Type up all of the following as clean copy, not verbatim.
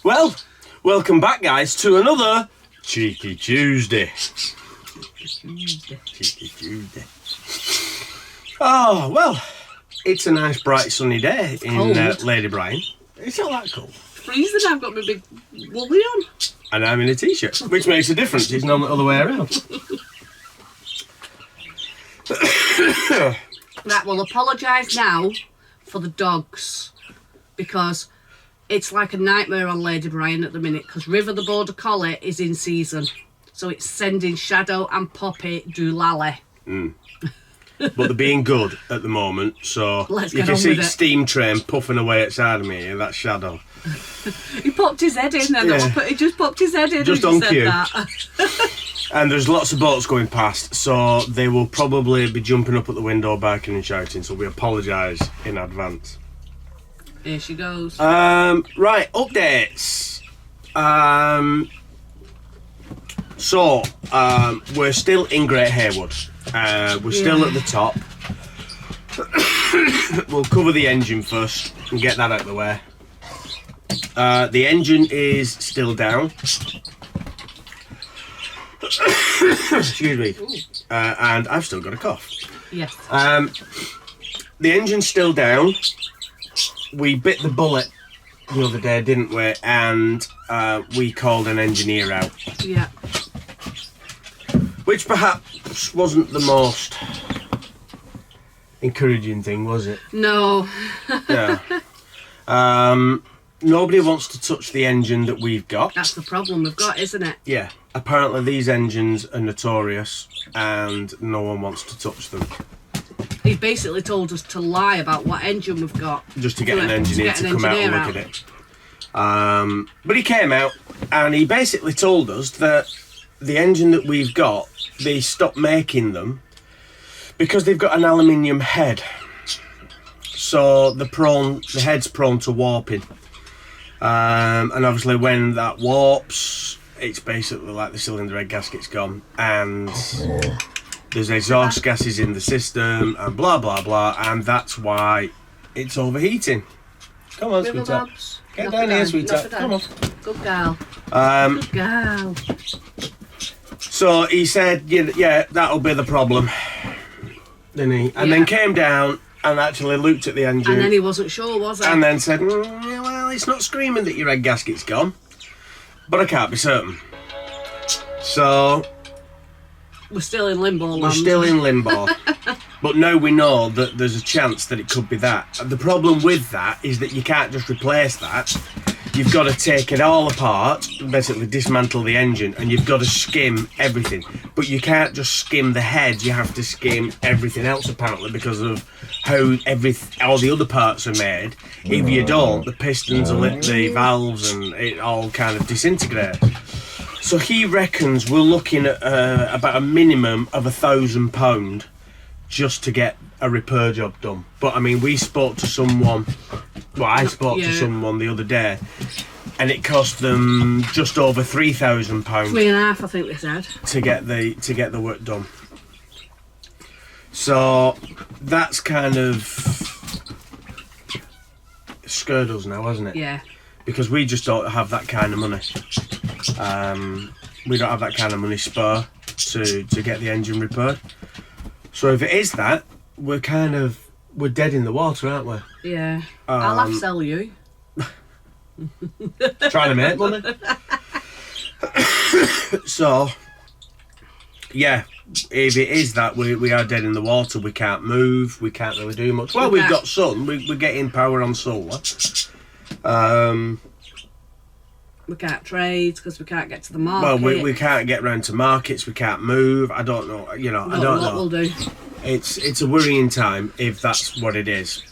Well, welcome back, guys, to another Cheeky Tuesday. Cheeky Tuesday. Oh, well, it's a nice, bright, sunny day in Lady Brian. It's not that cold. Freezing, I've got my big woolly on. And I'm in a t-shirt, which makes a difference. It's normally the other way around. Right, we'll apologise now for the dogs, because it's like a nightmare on Lady Brian at the minute, because River the Border Collie is in season. So it's sending Shadow and Poppy doolally. But they're being good at the moment, so you can see Steam Train puffing away outside of me, and that's Shadow. He popped his head in, and he just popped his head in. Just on cue. And there's lots of boats going past, so they will probably be jumping up at the window, barking and shouting, so we apologise in advance. Here she goes. Right, updates. We're still in Great Haywood. We're still at the top. We'll cover the engine first and get that out of the way. The engine is still down. Excuse me. And I've still got a cough. Yes. The engine's still down. We bit the bullet the other day, didn't we? And we called an engineer out. Yeah. Which perhaps wasn't the most encouraging thing, was it? No. Yeah. Nobody wants to touch the engine that we've got. That's the problem we've got, isn't it? Yeah. Apparently these engines are notorious and no one wants to touch them. He basically told us to lie about what engine we've got. Just to get an engineer to come out and look at it. But he came out and he basically told us that the engine that we've got, they stopped making them because they've got an aluminium head. So the head's prone to warping. And obviously when that warps, it's basically like the cylinder head gasket's gone and there's exhaust gases in the system and blah blah blah, and that's why it's overheating. Come on, sweetheart. Get down here, sweetheart. Come on. Good girl. Good girl. So he said, yeah, that'll be the problem, didn't he? And then came down and actually looked at the engine. And then he wasn't sure, was he? And then said, well, it's not screaming that your head gasket's gone, but I can't be certain. So we're still in limbo land. We're still in limbo. But now we know that there's a chance that it could be that. The problem with that is that you can't just replace that. You've got to take it all apart, basically dismantle the engine, and you've got to skim everything. But you can't just skim the head, you have to skim everything else apparently, because of how all the other parts are made. If you don't, the pistons will hit the valves and it all kind of disintegrates. So he reckons we're looking at about a minimum of £1,000 just to get a repair job done. But I mean, we spoke to someone, I spoke to someone the other day, and it cost them just over £3,000. 3.5, I think they said, to get the work done. So that's kind of scared us now, hasn't it? Yeah. Because we just don't have that kind of money. We don't have that kind of money spare to get the engine repaired. So if it is that, we're dead in the water, aren't we? Yeah. I'll have to sell you. Trying to make money. So, yeah, if it is that, we are dead in the water. We can't move. We can't really do much. Well, we've got sun. We're getting power on solar. We can't trade because we can't get to the market. Well, we can't get round to markets. We can't move. I don't know. I don't know. What we'll do. It's a worrying time if that's what it is.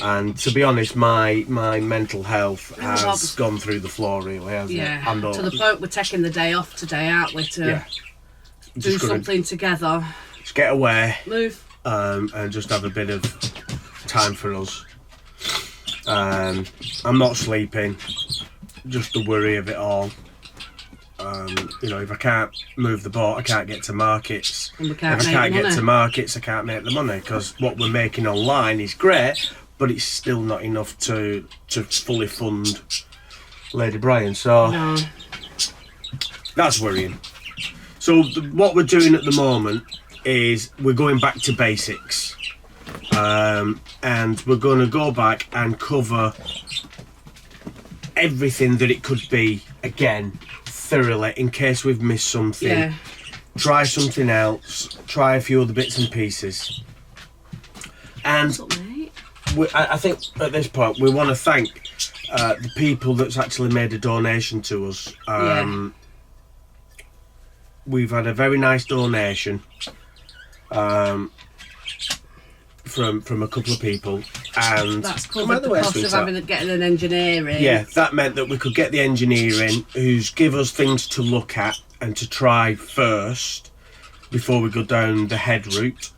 And to be honest, my mental health has gone through the floor, really, hasn't it? Yeah. To the point we're taking the day off today, aren't we? To do something together. Just get away. Move. And just have a bit of time for us. I'm not sleeping. Just the worry of it all. If I can't move the boat, I can't get to markets. And if I can't get to markets, I can't make the money, because what we're making online is great, but it's still not enough to fully fund Lady Brian. So No. that's worrying. So what we're doing at the moment is we're going back to basics, and we're going to go back and cover everything that it could be again thoroughly in case we've missed something. Yeah. Try something else, try a few other bits and pieces. And What's up, mate? I think at this point we want to thank the people that's actually made a donation to us. We've had a very nice donation from a couple of people, and That's covered the cost of getting an engineer in. Yeah, that meant that we could get the engineer in, who's give us things to look at and to try first before we go down the head route.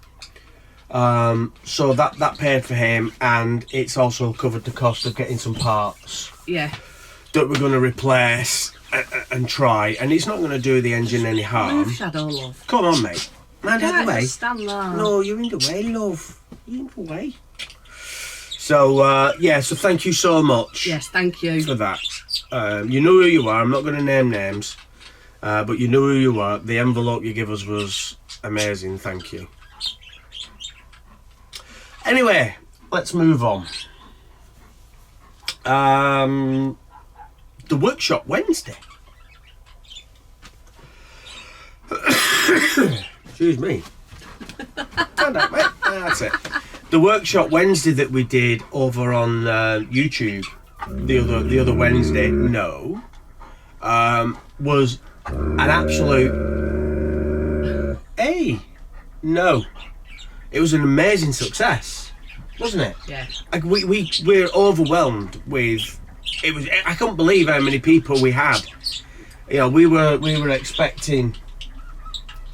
So that paid for him, and it's also covered the cost of getting some parts. Yeah. That we're going to replace and try, and it's not going to do the engine any harm. Move, Shadow, love. Come on, mate. Man, out of the way. Stand there. No, you're in the way, love. You're in the way. So, so thank you so much. Yes, thank you. For that. You know who you are. I'm not going to name names, but you know who you are. The envelope you give us was amazing. Thank you. Anyway, let's move on. The workshop Wednesday. Excuse me. Stand up, mate. That's it. The workshop Wednesday that we did over on YouTube the other Wednesday, was an absolute no. It was an amazing success, wasn't it? Yeah. Like we're overwhelmed with it. Was I couldn't believe how many people we had. You know, we were expecting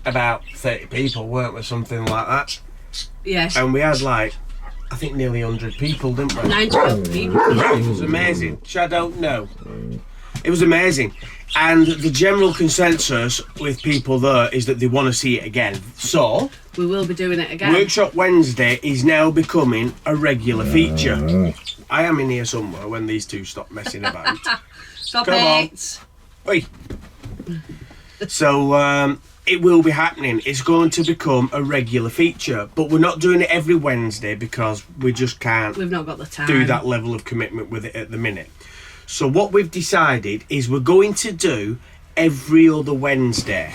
about 30 people, weren't we? Something like that. Yes. And we had like, I think nearly 100 people, didn't we? 90 people. It was amazing. Shadow, no. It was amazing. And the general consensus with people there is that they want to see it again. So, we will be doing it again. Workshop Wednesday is now becoming a regular feature. I am in here somewhere when these two stop messing about. Stop Come it. On. Oi. So, it will be happening. It's going to become a regular feature, but we're not doing it every Wednesday because we just can't. We've not got the time. Do that level of commitment with it at the minute. So what we've decided is we're going to do every other Wednesday.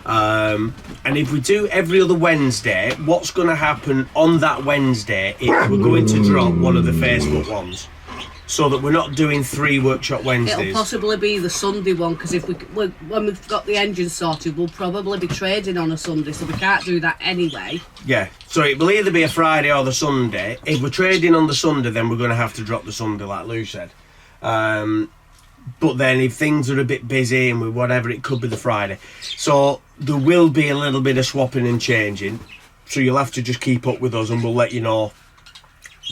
And if we do every other Wednesday, what's going to happen on that Wednesday is we're going to drop one of the Facebook ones. So that we're not doing 3 workshop Wednesdays. It'll possibly be the Sunday one, because when we've got the engine sorted, we'll probably be trading on a Sunday, so we can't do that anyway. Yeah, so it will either be a Friday or the Sunday. If we're trading on the Sunday, then we're going to have to drop the Sunday, like Lou said. But then if things are a bit busy and whatever, it could be the Friday. So there will be a little bit of swapping and changing. So you'll have to just keep up with us, and we'll let you know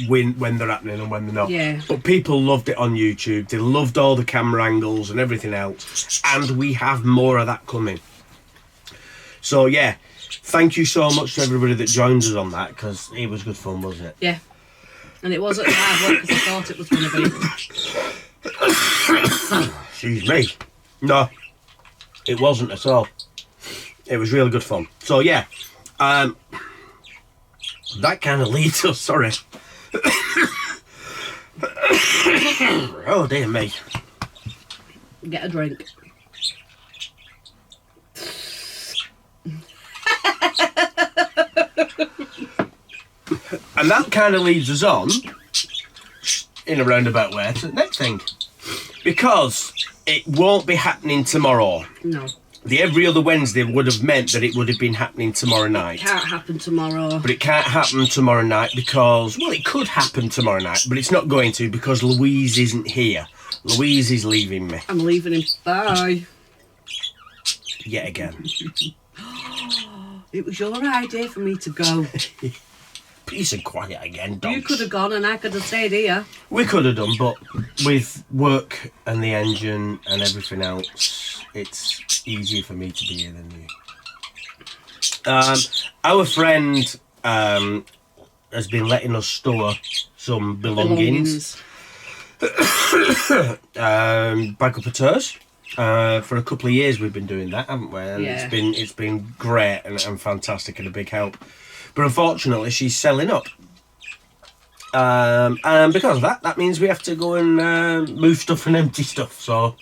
when they're happening and when they're not. Yeah. But people loved it on YouTube. They loved all the camera angles and everything else. And we have more of that coming. So yeah, thank you so much to everybody that joined us on that, because it was good fun, wasn't it? Yeah. And it wasn't as hard work as I thought it was going to be. Excuse me. No, it wasn't at all. It was really good fun. So yeah, that kind of leads us, sorry. Oh dear me. Get a drink. And that kind of leads us on, in a roundabout way, to the next thing. Because it won't be happening tomorrow. No. The every other Wednesday would have meant that it would have been happening tomorrow night. It can't happen tomorrow. But it can't happen tomorrow night because, well, it could happen tomorrow night, but it's not going to because Louise isn't here. Louise is leaving me. I'm leaving him. Bye. Yet again. It was your idea for me to go. Peace and quiet again, dogs. You could have gone and I could have stayed here. We could have done, but with work and the engine and everything else, it's easier for me to be here than you. Our friend has been letting us store some belongings. Bag up of tours. For a couple of years we've been doing that, haven't we? And Yeah. it's been great and fantastic and a big help. But unfortunately, she's selling up. And because of that means we have to go and move stuff and empty stuff. So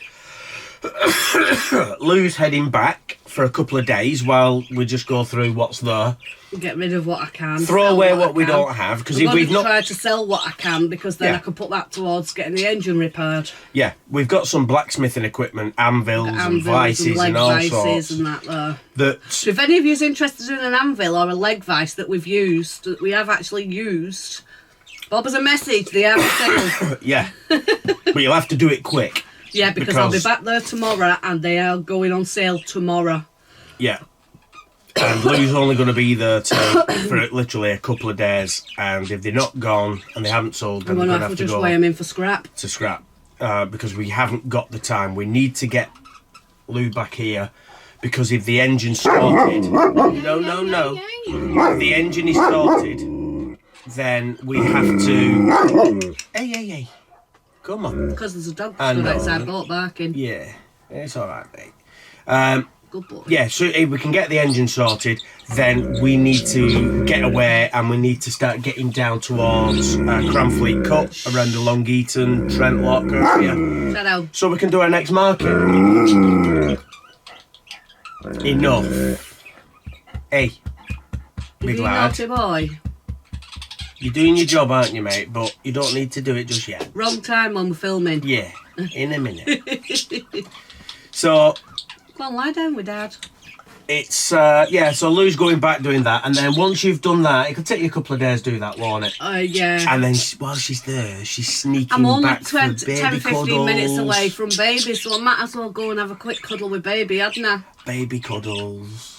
Lou's heading back for a couple of days while we just go through what's there. Get rid of what I can. Throw sell away I what we can. don't have, because I'm if going we've to not try to sell what I can, because then Yeah. I can put that towards getting the engine repaired. Yeah, we've got some blacksmithing equipment, anvils and vices leg and all vices sorts. and that there. That So if any of you is interested in an anvil or a leg vice that we've used, that we have actually used, bob us a message. They are for sale. yeah, but you'll have to do it quick. Yeah, because I'll be Because- back there tomorrow and they are going on sale tomorrow. Yeah. And Lou's only going to be there for literally a couple of days, and if they're not gone and they haven't sold, then I'm we're going going to to have have to to just go weigh them in for scrap. to scrap because we haven't got the time. We need to get Lou back here because if the engine's sorted, no, if the engine is sorted, then we have to. Hey, come on. Because there's a dog I stood know. outside boat barking. Yeah, it's all right, mate. Good boy. Yeah, so if we can get the engine sorted, then we need to get away and we need to start getting down towards Cranfleet Cut, around the Long Eaton, Trent Lock area. Shadow. So we can do our next market. Enough. Hey, big You lad. naughty boy. You're doing your job, aren't you, mate? But you don't need to do it just yet. Wrong time when we're filming. Yeah, in a minute. So Go on, lie down with Dad. it's so Lou's going back doing that, and then once you've done that, it could take you a couple of days to do that, won't it? Yeah. And then while she's there, she's sneaking I'm only back 10, for baby 15 cuddles. minutes away from baby, so I might as well go and have a quick cuddle with baby, hadn't I? Baby cuddles.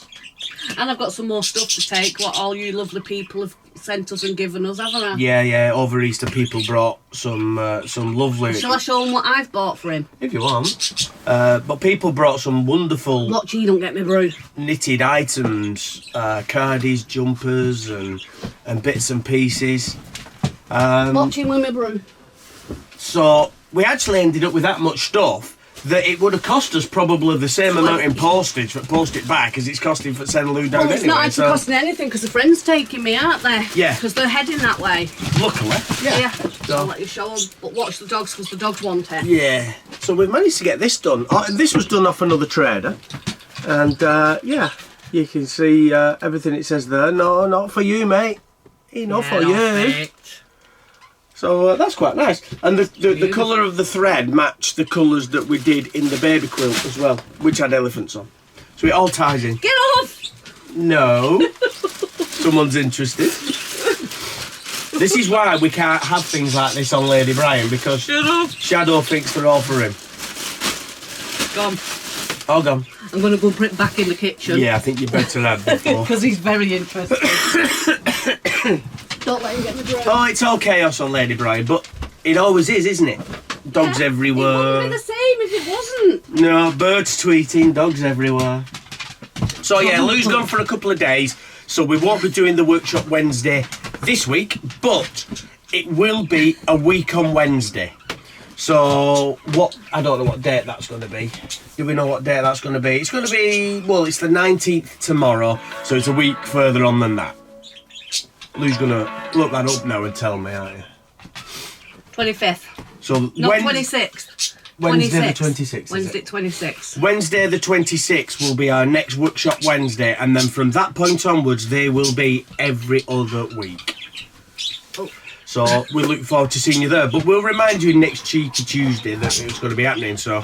And I've got some more stuff to take, what all you lovely people have sent us and given us, haven't I? Yeah. Over Easter, people brought some lovely. Shall I show them what I've bought for him? If you want. But people brought some wonderful Watch you don't get me brew. knitted items, cardies, jumpers, and bits and pieces. Watch him with me brew. So we actually ended up with that much stuff that it would have cost us probably the same amount in postage for post it back as it's costing for sending Lou down Well, it's anyway. not actually costing anything because the friend's taking me, aren't they? Yeah. Because they're heading that way. Luckily, Yeah. I'll let you show them. But watch the dogs because the dogs want it. yeah. So we've managed to get this done. Oh, and this was done off another trader, and yeah, you can see everything it says there. No, not for you, mate. Not for you. So that's quite nice. And the colour of the thread matched the colours that we did in the baby quilt as well, which had elephants on. So it all ties in. Get off! No. Someone's interested. This is why we can't have things like this on Lady Brian, because Get off! Shadow thinks they're all for him. Gone. All gone. I'm going to go put it back in the kitchen. Yeah, I think you better have before. Because he's very interested. Don't let him get me drunk. Oh, it's all chaos on Lady Brian, but it always is, isn't it? Dogs It everywhere. wouldn't be the same if it wasn't. No, birds tweeting, dogs everywhere. So yeah, Lou's gone for a couple of days, so we won't be doing the workshop Wednesday this week, but it will be a week on Wednesday. So I don't know what date that's going to be. Do we know what date that's going to be? It's going to be, well, it's the 19th tomorrow, so it's a week further on than that. Lou's going to look that up now and tell me, aren't you? 25th. So Not 26th. Wednesday the 26th. 26th. is Wednesday it? 26th. Wednesday the 26th will be our next workshop Wednesday, and then from that point onwards they will be every other week. Oh. So we look forward to seeing you there, but we'll remind you next cheeky Tuesday that it's going to be happening, so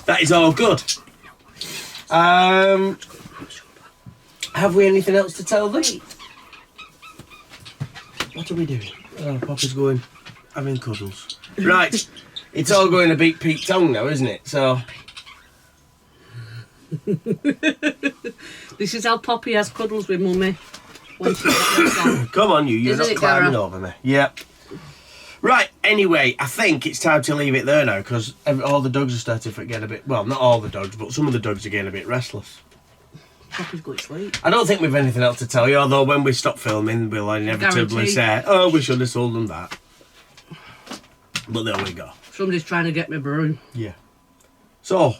that is all good. Have we anything else to tell them? What are we doing? Oh, Papa's going having cuddles. Right, it's all going to beat Pete tongue now, isn't it? So This is how Poppy has cuddles with Mummy. When she's got this on. come on, you're Isn't not it, climbing Dara? over me. Yep. Right, anyway, I think it's time to leave it there now because all the dogs are starting to get a bit, well, not all the dogs, but some of the dogs are getting a bit restless. Poppy's going to sleep. I don't think we've anything else to tell you, although when we stop filming, we'll inevitably Guarantee. say, oh, we should have told them that. But there we go. Somebody's trying to get me broom. Yeah. So,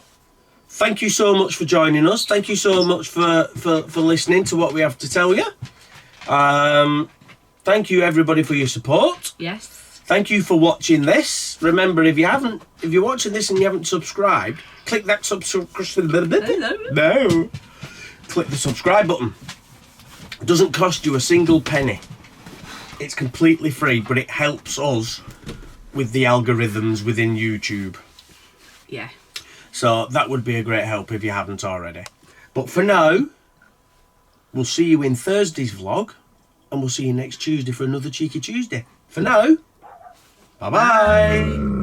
thank you so much for joining us. Thank you so much for listening to what we have to tell you. Thank you everybody for your support. Yes. Thank you for watching this. Remember, if you're watching this and you haven't subscribed, click that No. Click the subscribe button. It doesn't cost you a single penny. It's completely free, but it helps us with the algorithms within YouTube. Yeah. So that would be a great help if you haven't already. But for now, we'll see you in Thursday's vlog, and we'll see you next Tuesday for another Cheeky Tuesday. For now, bye-bye.